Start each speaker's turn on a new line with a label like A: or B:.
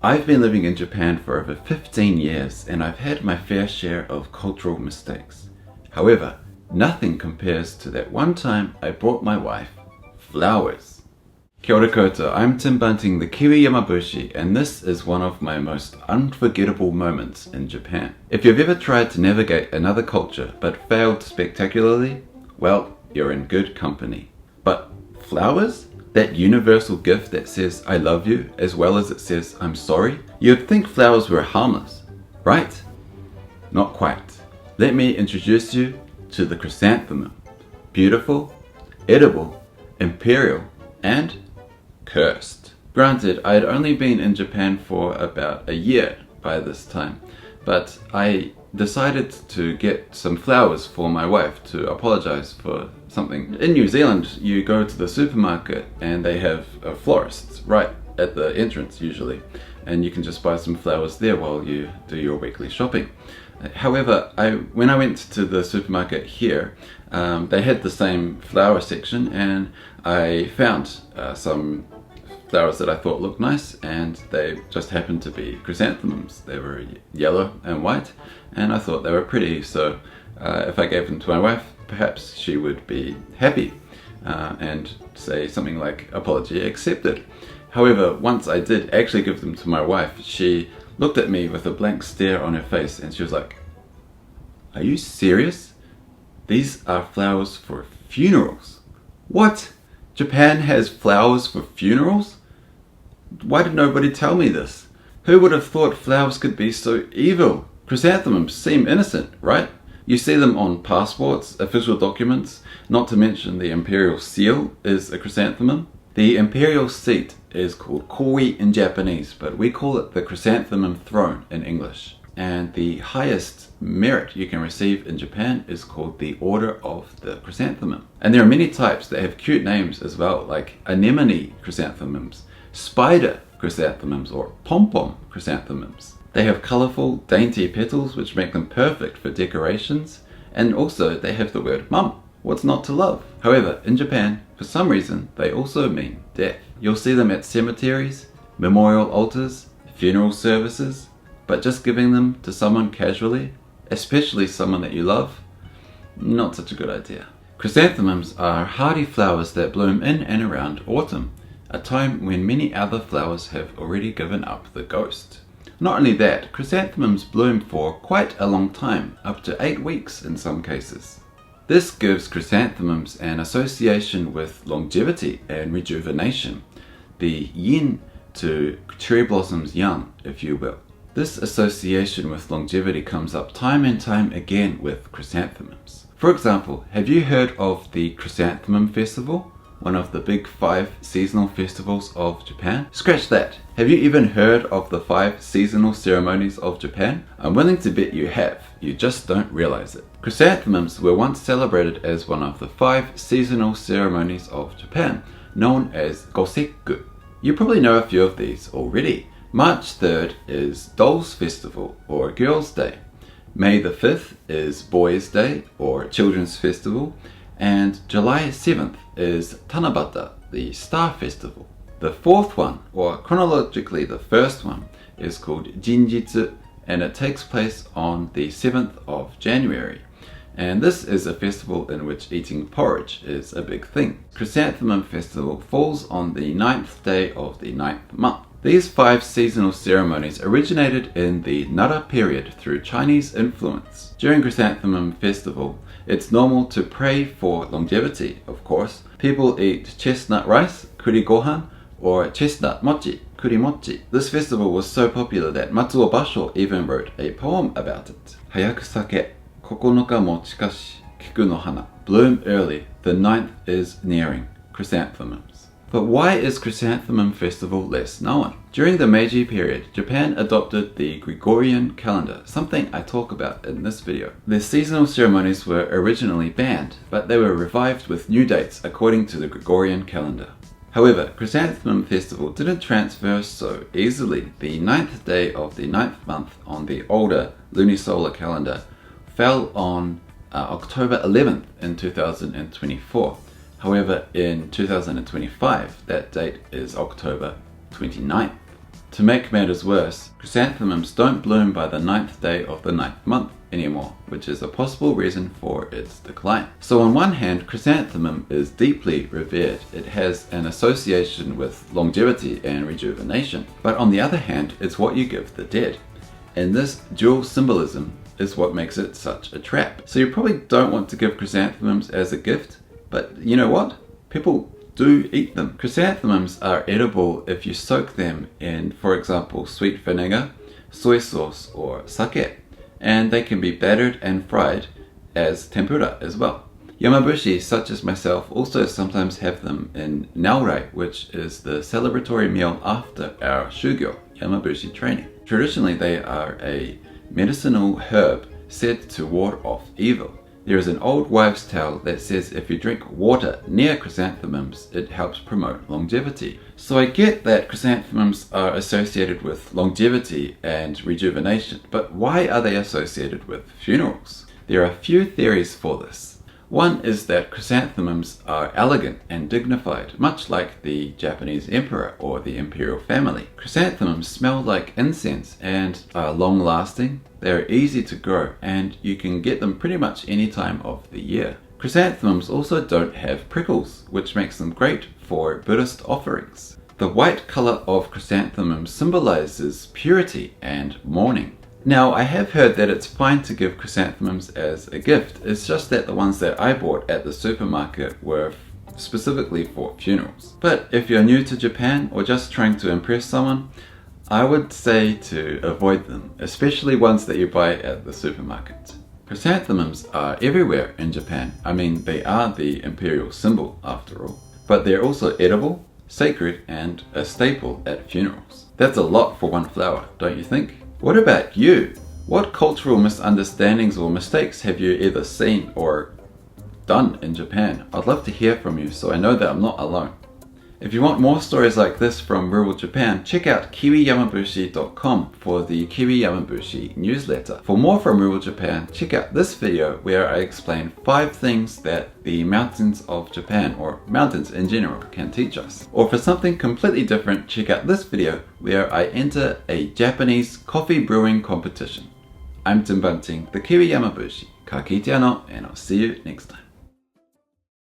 A: I've been living in Japan for over 15 years and I've had my fair share of cultural mistakes. However, nothing compares to that one time I brought my wife flowers. Kia ora koutou, I'm Tim Bunting, the Kiwi Yamabushi, and this is one of my most unforgettable moments in Japan. If you've ever tried to navigate another culture but failed spectacularly, well, you're in good company. But flowers? That universal gift that says I love you as well as it says I'm sorry? You'd think flowers were harmless, right? Not quite. Let me introduce you to the chrysanthemum. Beautiful, edible, imperial, and cursed. Granted, I had only been in Japan for about a year by this time, but I decided to get some flowers for my wife to apologize for something. In New Zealand, you go to the supermarket and they have florists right at the entrance usually, and you can just buy some flowers there while you do your weekly shopping. However, when I went to the supermarket here, they had the same flower section, and I found some flowers that I thought looked nice, and they just happened to be chrysanthemums. They were yellow and white, and I thought they were pretty, so if I gave them to my wife, perhaps she would be happy and say something like, apology accepted. However, once I did actually give them to my wife, she looked at me with a blank stare on her face and she was like, "Are you serious? These are flowers for funerals." What? Japan has flowers for funerals? Why did nobody tell me this? Who would have thought flowers could be so evil? Chrysanthemums seem innocent, right? You see them on passports, official documents, not to mention the imperial seal is a chrysanthemum. The imperial seat is called Kiwi in Japanese, but we call it the chrysanthemum throne in English. And the highest merit you can receive in Japan is called the Order of the Chrysanthemum. And there are many types that have cute names as well, like anemone chrysanthemums, spider chrysanthemums, or pom-pom chrysanthemums. They have colourful, dainty petals which make them perfect for decorations, and also they have the word mum. What's not to love? However, in Japan, for some reason, they also mean death. You'll see them at cemeteries, memorial altars, funeral services, but just giving them to someone casually, especially someone that you love, not such a good idea. Chrysanthemums are hardy flowers that bloom in and around autumn, a time when many other flowers have already given up the ghost. Not only that, chrysanthemums bloom for quite a long time, up to 8 weeks in some cases. This gives chrysanthemums an association with longevity and rejuvenation, the yin to cherry blossoms yang, if you will. This association with longevity comes up time and time again with chrysanthemums. For example, have you heard of the Chrysanthemum Festival? One of the big 5 seasonal festivals of Japan? Scratch that! Have you even heard of the 5 seasonal ceremonies of Japan? I'm willing to bet you have, you just don't realize it. Chrysanthemums were once celebrated as one of the 5 seasonal ceremonies of Japan, known as Goseku. You probably know a few of these already. March 3rd is Dolls Festival, or Girls' Day. May the 5th is Boys' Day, or Children's Festival. And July 7th is Tanabata, the Star Festival. The 4th one, or chronologically the first one, is called Jinjitsu, and it takes place on the 7th of January. And this is a festival in which eating porridge is a big thing. Chrysanthemum Festival falls on the 9th day of the 9th month. These 5 seasonal ceremonies originated in the Nara period through Chinese influence. During Chrysanthemum Festival, it's normal to pray for longevity, of course. People eat chestnut rice, kuri gohan, or chestnut mochi, kuri mochi. This festival was so popular that Matsuo Basho even wrote a poem about it. Hayaku sake, 9 mo chikashi, kiku no hana. Bloom early, the 9th is nearing. Chrysanthemums. But why is Chrysanthemum Festival less known? During the Meiji period, Japan adopted the Gregorian calendar, something I talk about in this video. The seasonal ceremonies were originally banned, but they were revived with new dates according to the Gregorian calendar. However, Chrysanthemum Festival didn't transfer so easily. The 9th day of the 9th month on the older lunisolar calendar fell on October 11th in 2024. However, in 2025, that date is October 29th. To make matters worse, chrysanthemums don't bloom by the 9th day of the 9th month anymore, which is a possible reason for its decline. So on one hand, chrysanthemum is deeply revered. It has an association with longevity and rejuvenation. But on the other hand, it's what you give the dead. And this dual symbolism is what makes it such a trap. So you probably don't want to give chrysanthemums as a gift, but you know what? People do eat them. Chrysanthemums are edible if you soak them in, for example, sweet vinegar, soy sauce, or sake, and they can be battered and fried as tempura as well. Yamabushi, such as myself, also sometimes have them in naorai, which is the celebratory meal after our Shugendō, Yamabushi training. Traditionally, they are a medicinal herb said to ward off evil. There is an old wives' tale that says if you drink water near chrysanthemums, it helps promote longevity. So I get that chrysanthemums are associated with longevity and rejuvenation, but why are they associated with funerals? There are a few theories for this. One is that chrysanthemums are elegant and dignified, much like the Japanese emperor or the Imperial family. Chrysanthemums smell like incense and are long-lasting. They're easy to grow, and you can get them pretty much any time of the year. Chrysanthemums also don't have prickles, which makes them great for Buddhist offerings. The white color of chrysanthemums symbolizes purity and mourning. Now, I have heard that it's fine to give chrysanthemums as a gift. It's just that the ones that I bought at the supermarket were specifically for funerals. But if you're new to Japan or just trying to impress someone, I would say to avoid them, especially ones that you buy at the supermarket. Chrysanthemums are everywhere in Japan. I mean, they are the imperial symbol after all. But they're also edible, sacred, and a staple at funerals. That's a lot for one flower, don't you think? What about you? What cultural misunderstandings or mistakes have you either seen or done in Japan? I'd love to hear from you so I know that I'm not alone. If you want more stories like this from rural Japan, check out kiwiyamabushi.com for the Kiwi Yamabushi newsletter. For more from rural Japan, check out this video where I explain 5 things that the mountains of Japan, or mountains in general, can teach us. Or for something completely different, check out this video where I enter a Japanese coffee brewing competition. I'm Tim Bunting, the Kiwi Yamabushi. Ka kite ano, and I'll see you next time.